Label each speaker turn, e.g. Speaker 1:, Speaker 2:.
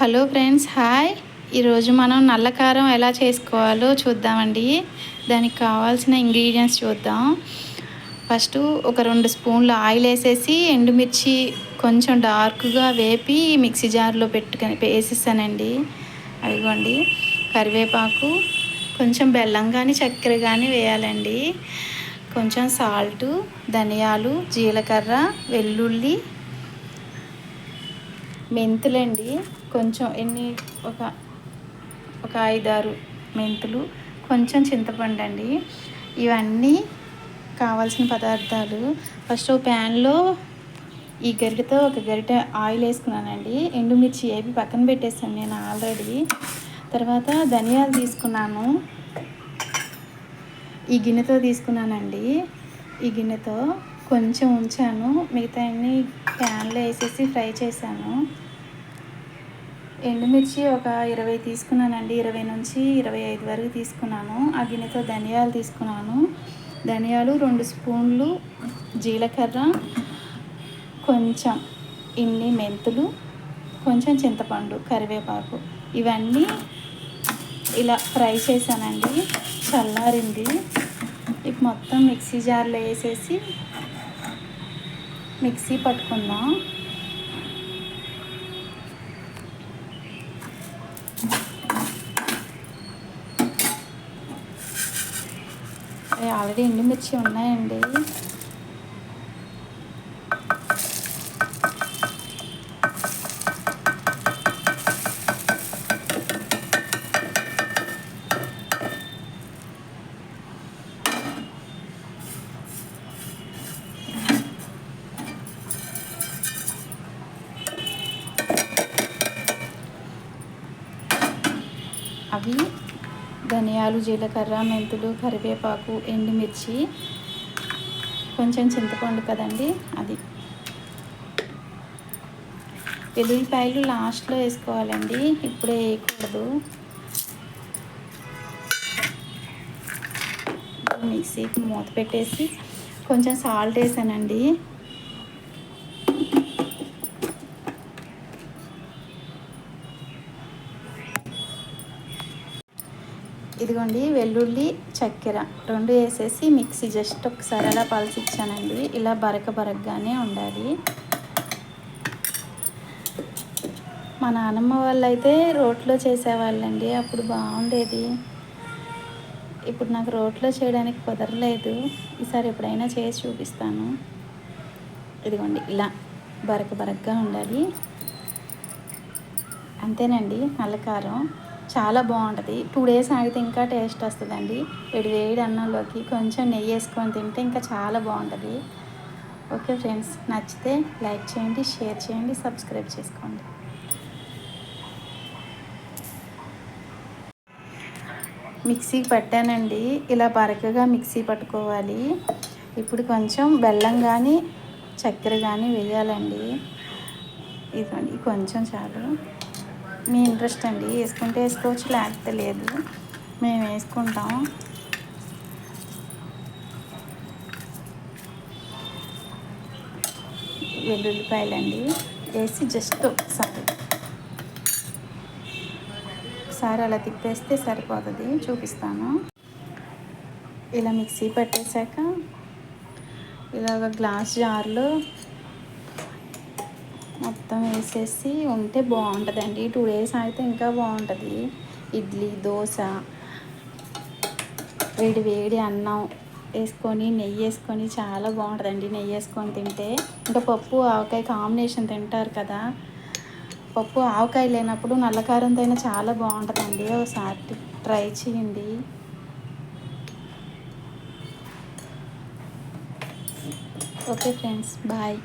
Speaker 1: Hello friends, hi. ఈరోజు మనం నల్ల కారం ఎలా చేసుకోవాలో చూద్దామండి. దానికి కావాల్సిన ఇంగ్రీడియంట్స్ చూద్దాం. ఫస్ట్ ఒక 2 స్పూన్లు ఆయిల్ వేసేసి ఎండుమిర్చి కొంచెం డార్క్గా వేపి మిక్సీ జార్లో పెట్టుకొని వేసేసానండి. అదిగోండి, కరివేపాకు, కొంచెం బెల్లం కానీ చక్కెర కానీ వేయాలండి. కొంచెం సాల్టు, ధనియాలు, జీలకర్ర, వెల్లుల్లి, మెంతులండి. కొంచెం ఒక 5-6 మెంతులు, కొంచెం చింతపండు అండి. ఇవన్నీ కావాల్సిన పదార్థాలు. ఫస్ట్ ప్యాన్లో ఈ గరిటెతో ఒక గరిటె ఆయిల్ వేసుకున్నానండి. ఎండుమిర్చి వేపి పక్కన పెట్టేసాను నేను ఆల్రెడీ. తర్వాత ధనియాలు తీసుకున్నాను, ఈ గిన్నెతో తీసుకున్నానండి. ఈ గిన్నెతో కొంచెం ఉంచాను, మిగతా అన్ని ప్యాన్లో వేసేసి ఫ్రై చేశాను. ఎండుమిర్చి ఒక 20 తీసుకున్నానండి, 20 నుంచి 25 వరకు తీసుకున్నాను. ఆ గిన్నెతో ధనియాలు తీసుకున్నాను. ధనియాలు 2 స్పూన్లు, జీలకర్ర, కొంచెం ఇన్ని మెంతులు, కొంచెం చింతపండు, కరివేపాకు, ఇవన్నీ ఇలా ఫ్రై చేశానండి. చల్లారింది. ఇప్పుడు మొత్తం మిక్సీ జార్లో వేసేసి మిక్సీ పట్టుకుందాం. ఆల్రెడీ ఎండుమిర్చి ఉన్నాయండి. అవి ధనియాలు, జీలకర్ర, మెంతులు, కరివేపాకు, ఎండుమిర్చి, కొంచెం చింతపండు కదండి అది. వెల్లుల్లిపాయలు లాస్ట్లో వేసుకోవాలండి, ఇప్పుడే వేయకూడదు. మిక్సీకి మూత పెట్టేసి కొంచెం సాల్ట్ వేసానండి. ఇదిగోండి, వెల్లుల్లి, చక్కెర 2 వేసేసి మిక్సీ జస్ట్ ఒకసారి అలా పల్స్ ఇచ్చానండి. ఇలా బరకగానే ఉండాలి. మా నాన్నమ్మ వాళ్ళు అయితే రోట్లో చేసేవాళ్ళండి, అప్పుడు బాగుండేది. ఇప్పుడు నాకు రోట్లో చేయడానికి కుదరలేదు. ఈసారి ఎప్పుడైనా చేసి చూపిస్తాను. ఇదిగోండి, ఇలా బరకగా ఉండాలి. అంతేనండి, నల్లకారం చాలా బాగుంటుంది. 2 days ఆగితే ఇంకా టేస్ట్ వస్తుందండి. వేడి అన్నంలోకి కొంచెం నెయ్యి వేసుకొని తింటే ఇంకా చాలా బాగుంటుంది. ఓకే ఫ్రెండ్స్, నచ్చితే లైక్ చేయండి, షేర్ చేయండి, సబ్స్క్రైబ్ చేసుకోండి. మిక్సీకి పట్టానండి, ఇలా బరకగా మిక్సీ పట్టుకోవాలి. ఇప్పుడు కొంచెం బెల్లం కానీ చక్కెర కానీ వేయాలండి. ఇదిగోండి, కొంచెం చాలు. మీ ఇంట్రెస్ట్ అండి, వేసుకుంటే వేసుకోవచ్చు, లేకపోతే లేదు. మేము వేసుకుంటాం. వెల్లుల్లిపాయలండి వేసి జస్ట్ ఒకసారి అలా తిప్పేస్తే సరిపోతుంది. చూపిస్తాను. ఇలా మిక్సీ పట్టేశాక ఇలా ఒక గ్లాస్ జార్లో మొత్తం వేసేసి ఉంటే బాగుంటుందండి. 2 days అయితే ఇంకా బాగుంటుంది. ఇడ్లీ, దోశ, వేడి అన్నం వేసుకొని నెయ్యి వేసుకొని చాలా బాగుంటుందండి. నెయ్యి వేసుకొని తింటే ఇంకా పప్పు ఆవకాయ కాంబినేషన్ తింటారు కదా. పప్పు ఆవకాయ లేనప్పుడు నల్లకారంతో అయినా చాలా బాగుంటుందండి. ఒకసారి ట్రై చేయండి. Okay friends, bye.